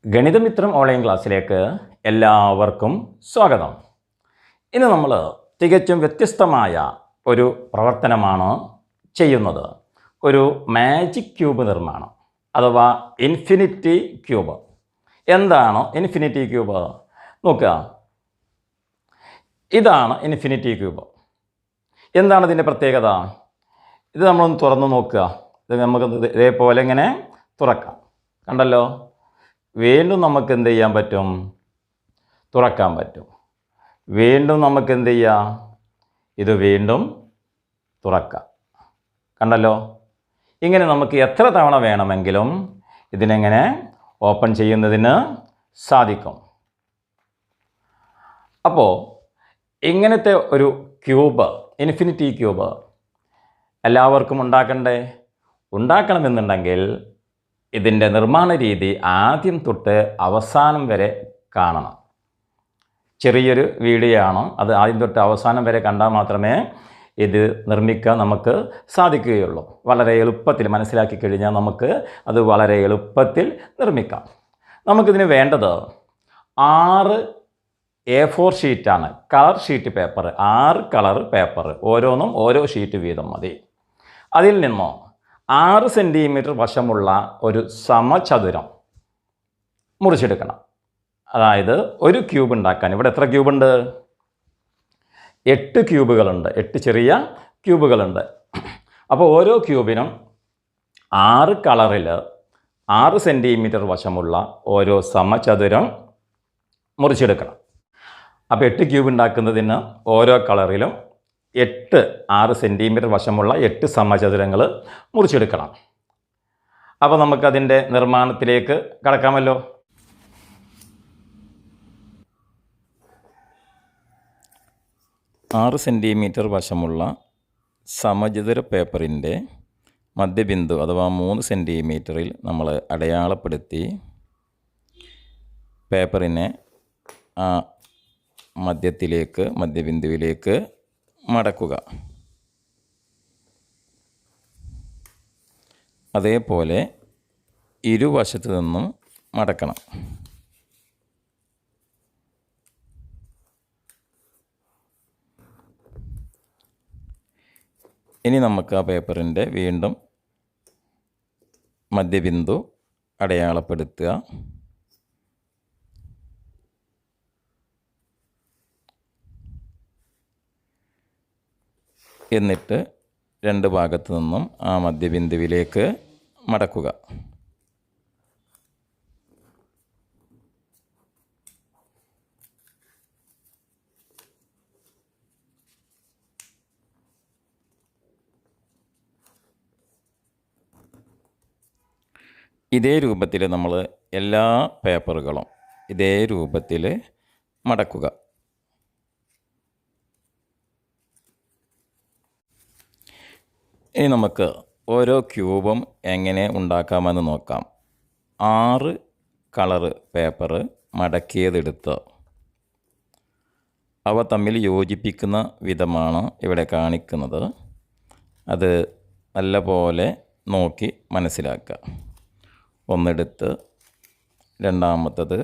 ഗണിതമിത്രം online ക്ലാസ്സിലേക്ക് എല്ലാവർക്കും സ്വാഗതം. ഇന്ന് നമ്മൾ തികച്ചും വ്യത്യസ്തമായ ഒരു പ്രവർത്തനമാണ് ചെയ്യുന്നത്. ഒരു മാജിക് ക്യൂബ് നിർമ്മാണം അഥവാ ഇൻഫിനിറ്റി ക്യൂബ്. എന്താണ് ഇൻഫിനിറ്റി ക്യൂബ്? നോക്കുക, ഇതാണ് ഇൻഫിനിറ്റി ക്യൂബ്. എന്താണ് ഇതിൻ്റെ പ്രത്യേകത? ഇത് നമ്മളൊന്ന് തുറന്ന് നോക്കുക. ഇത് നമുക്ക് ഇതേപോലെ ഇങ്ങനെ തുറക്കാം. കണ്ടല്ലോ, വീണ്ടും നമുക്ക് എന്ത് ചെയ്യാൻ പറ്റും? തുറക്കാൻ പറ്റും. വീണ്ടും നമുക്ക് എന്ത് ചെയ്യാം? ഇത് വീണ്ടും തുറക്കാം. കണ്ടല്ലോ, ഇങ്ങനെ നമുക്ക് എത്ര തവണ വേണമെങ്കിലും ഇതിനെങ്ങനെ ഓപ്പൺ ചെയ്യുന്നതിന് സാധിക്കും. അപ്പോൾ ഇങ്ങനത്തെ ഒരു ക്യൂബ്, ഇൻഫിനിറ്റി ക്യൂബ് എല്ലാവർക്കും ഉണ്ടാക്കണ്ടേ? ഉണ്ടാക്കണമെന്നുണ്ടെങ്കിൽ ഇതിൻ്റെ നിർമ്മാണ രീതി ആദ്യം തൊട്ട് അവസാനം വരെ കാണണം. ചെറിയൊരു വീഡിയോ ആണ്, അത് ആദ്യം തൊട്ട് അവസാനം വരെ കണ്ടാൽ മാത്രമേ ഇത് നിർമ്മിക്കാൻ നമുക്ക് സാധിക്കുകയുള്ളൂ. വളരെ എളുപ്പത്തിൽ മനസ്സിലാക്കി കഴിഞ്ഞാൽ നമുക്ക് അത് വളരെ എളുപ്പത്തിൽ നിർമ്മിക്കാം. നമുക്കിതിന് വേണ്ടത് 6 A4 ഷീറ്റാണ്, colour sheet paper. 6 colour paper, ഓരോന്നും ഓരോ ഷീറ്റ് വീതം മതി. അതിൽ നിന്നോ 6 സെൻറ്റിമീറ്റർ വശമുള്ള ഒരു സമചതുരം മുറിച്ചെടുക്കണം. അതായത് ഒരു ക്യൂബ് ഉണ്ടാക്കാൻ ഇവിടെ എത്ര ക്യൂബുണ്ട്? 8 ക്യൂബുകളുണ്ട്. 8 ചെറിയ ക്യൂബുകളുണ്ട്. അപ്പോൾ ഓരോ ക്യൂബിനും 6 കളറിൽ 6 സെൻറ്റിമീറ്റർ വശമുള്ള ഓരോ സമചതുരം മുറിച്ചെടുക്കണം. അപ്പോൾ 8 ക്യൂബ് ഉണ്ടാക്കുന്നതിന് ഓരോ കളറിലും 6 സെൻറ്റിമീറ്റർ വശമുള്ള 8 സമചതുരങ്ങൾ മുറിച്ചെടുക്കണം. അപ്പോൾ നമുക്കതിൻ്റെ നിർമ്മാണത്തിലേക്ക് കടക്കാമല്ലോ. ആറ് സെൻറ്റിമീറ്റർ വശമുള്ള സമചതുര പേപ്പറിൻ്റെ മധ്യബിന്ദു അഥവാ 3 സെൻറ്റിമീറ്ററിൽ നമ്മൾ അടയാളപ്പെടുത്തി പേപ്പറിനെ ആ മധ്യബിന്ദുവിലേക്ക് മടക്കുക. അതേപോലെ ഇരുവശത്തു നിന്നും മടക്കണം. ഇനി നമുക്ക് ആ പേപ്പറിൻ്റെ വീണ്ടും മധ്യബിന്ദു അടയാളപ്പെടുത്തുക. എന്നിട്ട് 2 ഭാഗത്തു നിന്നും ആ മധ്യബിന്ദുവിലേക്ക് മടക്കുക. ഇതേ രൂപത്തിൽ നമ്മൾ എല്ലാ പേപ്പറുകളും ഇതേ രൂപത്തിൽ മടക്കുക. ഇനി നമുക്ക് ഓരോ ക്യൂബും എങ്ങനെ ഉണ്ടാക്കാമെന്ന് നോക്കാം. 6 കളറ് പേപ്പർ മടക്കിയതെടുത്ത് അവ തമ്മിൽ യോജിപ്പിക്കുന്ന വിധമാണ് ഇവിടെ കാണിക്കുന്നത്. അത് നല്ലപോലെ നോക്കി മനസ്സിലാക്കുക. ഒന്നെടുത്ത് രണ്ടാമത്തത്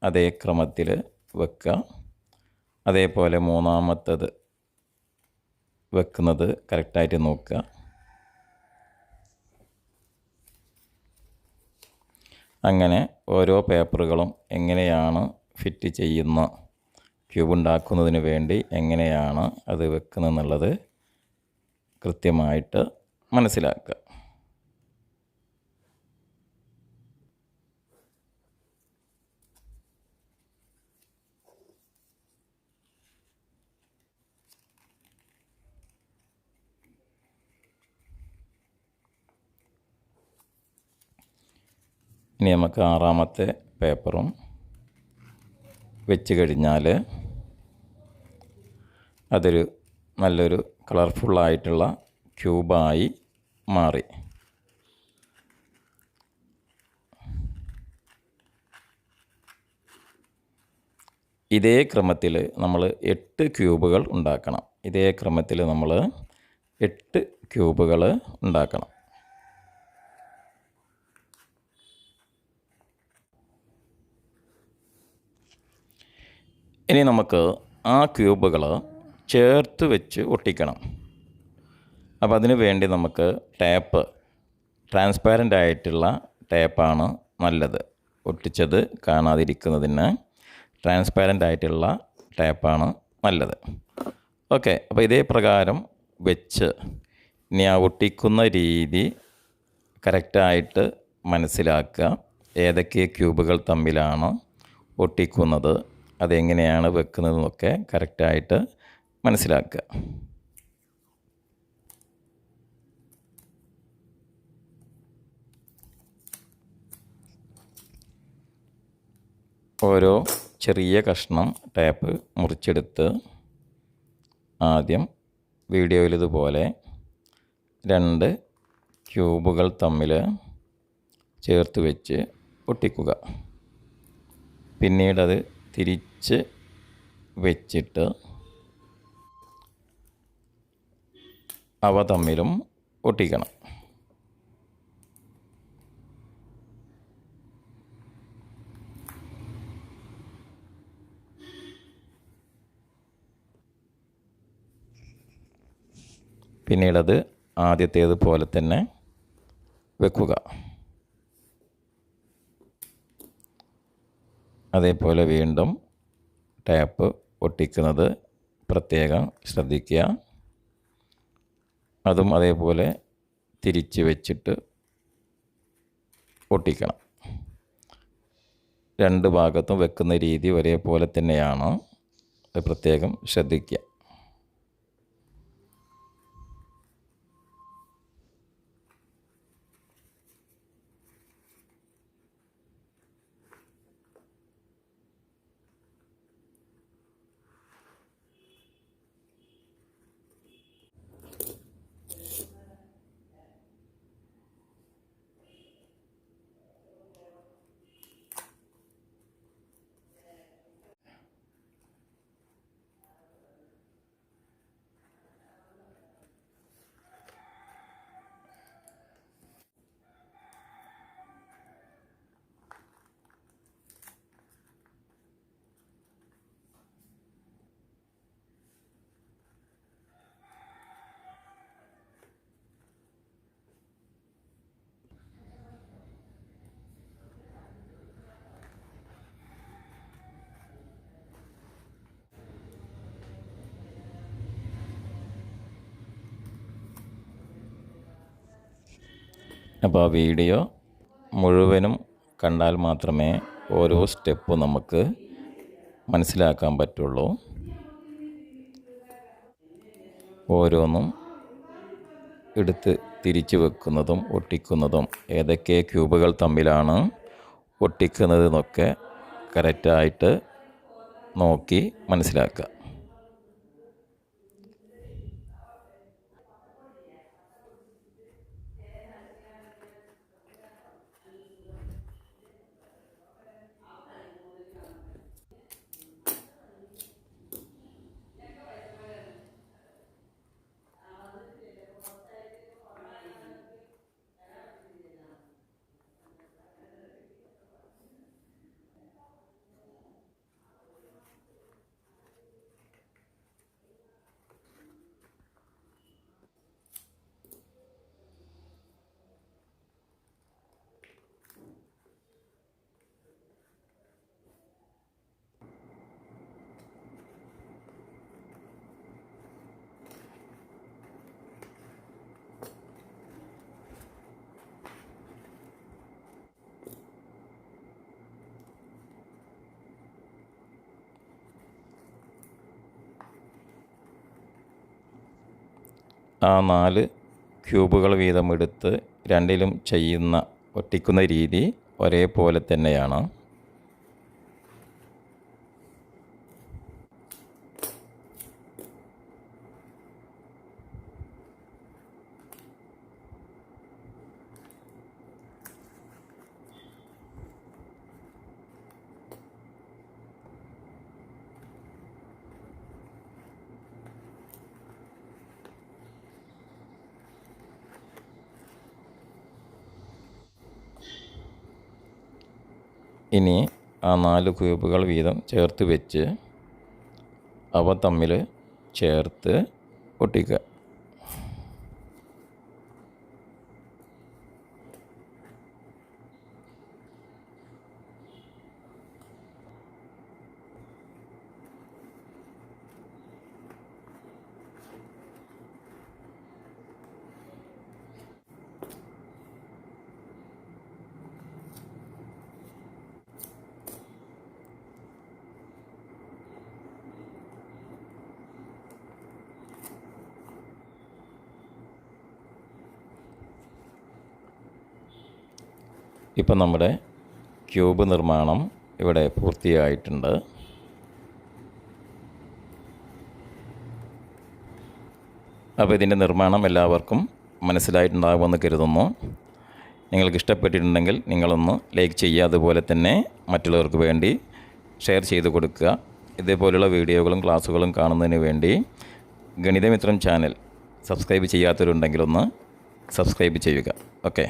അതേ ക്രമത്തിൽ വെക്കുക. അതേപോലെ മൂന്നാമത്തത് വെക്കുന്നത് കറക്റ്റായിട്ട് നോക്കുക. അങ്ങനെ ഓരോ പേപ്പറുകളും എങ്ങനെയാണ് ഫിറ്റ് ചെയ്യുന്ന ക്യൂബ് ഉണ്ടാക്കുന്നതിന് വേണ്ടി എങ്ങനെയാണ് അത് വെക്കുന്നതെന്നുള്ളത് കൃത്യമായിട്ട് മനസ്സിലാക്കുക. ഇനി നമുക്ക് 6ാമത്തെ പേപ്പറും വെച്ച് കഴിഞ്ഞാൽ അതൊരു നല്ലൊരു കളർഫുള്ളായിട്ടുള്ള ക്യൂബായി മാറി. ഇതേ ക്രമത്തിൽ നമ്മൾ 8 ക്യൂബുകൾ ഉണ്ടാക്കണം. ഇതേ ക്രമത്തിൽ നമ്മൾ 8 ക്യൂബുകൾ ഉണ്ടാക്കണം. ഇനി നമുക്ക് ആ ക്യൂബുകൾ ചേർത്ത് വെച്ച് ഒട്ടിക്കണം. അപ്പോൾ അതിന് വേണ്ടി നമുക്ക് ടേപ്പ്, ട്രാൻസ്പാരൻ്റ് ആയിട്ടുള്ള ടേപ്പാണ് നല്ലത്. ഒട്ടിച്ചത് കാണാതിരിക്കുന്നതിന് ട്രാൻസ്പാരൻ്റ് ആയിട്ടുള്ള ടേപ്പാണ് നല്ലത്. ഓക്കെ, അപ്പോൾ ഇതേ പ്രകാരം വെച്ച് ഇനി ആ ഒട്ടിക്കുന്ന രീതി കറക്റ്റായിട്ട് മനസ്സിലാക്കുക. ഏതൊക്കെ ക്യൂബുകൾ തമ്മിലാണ് ഒട്ടിക്കുന്നത്, അതെങ്ങനെയാണ് വെക്കുന്നതെന്നൊക്കെ കറക്റ്റായിട്ട് മനസ്സിലാക്കുക. ഓരോ ചെറിയ കഷ്ണം ടേപ്പ് മുറിച്ചെടുത്ത് ആദ്യം വീഡിയോയിലിതുപോലെ 2 ക്യൂബുകൾ തമ്മിൽ ചേർത്ത് വെച്ച് ഒട്ടിക്കുക. പിന്നീടത് തിരിച്ച് വെച്ചിട്ട് അവ തമ്മിലും ഒട്ടിക്കണം. പിന്നീടത് ആദ്യത്തേതുപോലെ തന്നെ വെക്കുക. അതേപോലെ വീണ്ടും ടേപ്പ് ഒട്ടിക്കുന്നത് പ്രത്യേകം ശ്രദ്ധിക്കുക. അതും അതേപോലെ തിരിച്ച് വെച്ചിട്ട് ഒട്ടിക്കണം. 2 ഭാഗത്തും വെക്കുന്ന രീതി ഒരേപോലെ തന്നെയാണ്, അത് പ്രത്യേകം ശ്രദ്ധിക്കുക. അപ്പോൾ ആ വീഡിയോ മുഴുവനും കണ്ടാൽ മാത്രമേ ഓരോ സ്റ്റെപ്പ് നമുക്ക് മനസ്സിലാക്കാൻ പറ്റുള്ളൂ. ഓരോന്നും എടുത്ത് തിരിച്ചു വെക്കുന്നതും ഒട്ടിക്കുന്നതും ഏതൊക്കെ ക്യൂബുകൾ തമ്മിലാണ് ഒട്ടിക്കുന്നതെന്നൊക്കെ കറക്റ്റായിട്ട് നോക്കി മനസ്സിലാക്കുക. ആ 4 ക്യൂബുകൾ വീതം എടുത്ത് രണ്ടിലും ചെയ്യുന്ന ഒട്ടിക്കുന്ന രീതി ഒരേപോലെ തന്നെയാണ്. ഇനി ആ 4 ക്യൂബുകൾ വീതം ചേർത്ത് വെച്ച് അവ തമ്മിൽ ചേർത്ത് ഒട്ടിക്കുക. ഇപ്പം നമ്മുടെ ക്യൂബ് നിർമ്മാണം ഇവിടെ പൂർത്തിയായിട്ടുണ്ട്. അപ്പോൾ ഇതിൻ്റെ നിർമ്മാണം എല്ലാവർക്കും മനസ്സിലായിട്ടുണ്ടാകുമെന്ന് കരുതുന്നു. നിങ്ങൾക്ക് ഇഷ്ടപ്പെട്ടിട്ടുണ്ടെങ്കിൽ നിങ്ങളൊന്ന് ലൈക്ക് ചെയ്യുക. അതുപോലെ തന്നെ മറ്റുള്ളവർക്ക് വേണ്ടി ഷെയർ ചെയ്ത് കൊടുക്കുക. ഇതേപോലുള്ള വീഡിയോകളും ക്ലാസ്സുകളും കാണുന്നതിന് വേണ്ടി ഗണിതമിത്രം ചാനൽ സബ്സ്ക്രൈബ് ചെയ്യാത്തവരുണ്ടെങ്കിൽ ഒന്ന് സബ്സ്ക്രൈബ് ചെയ്യുക. ഓക്കെ.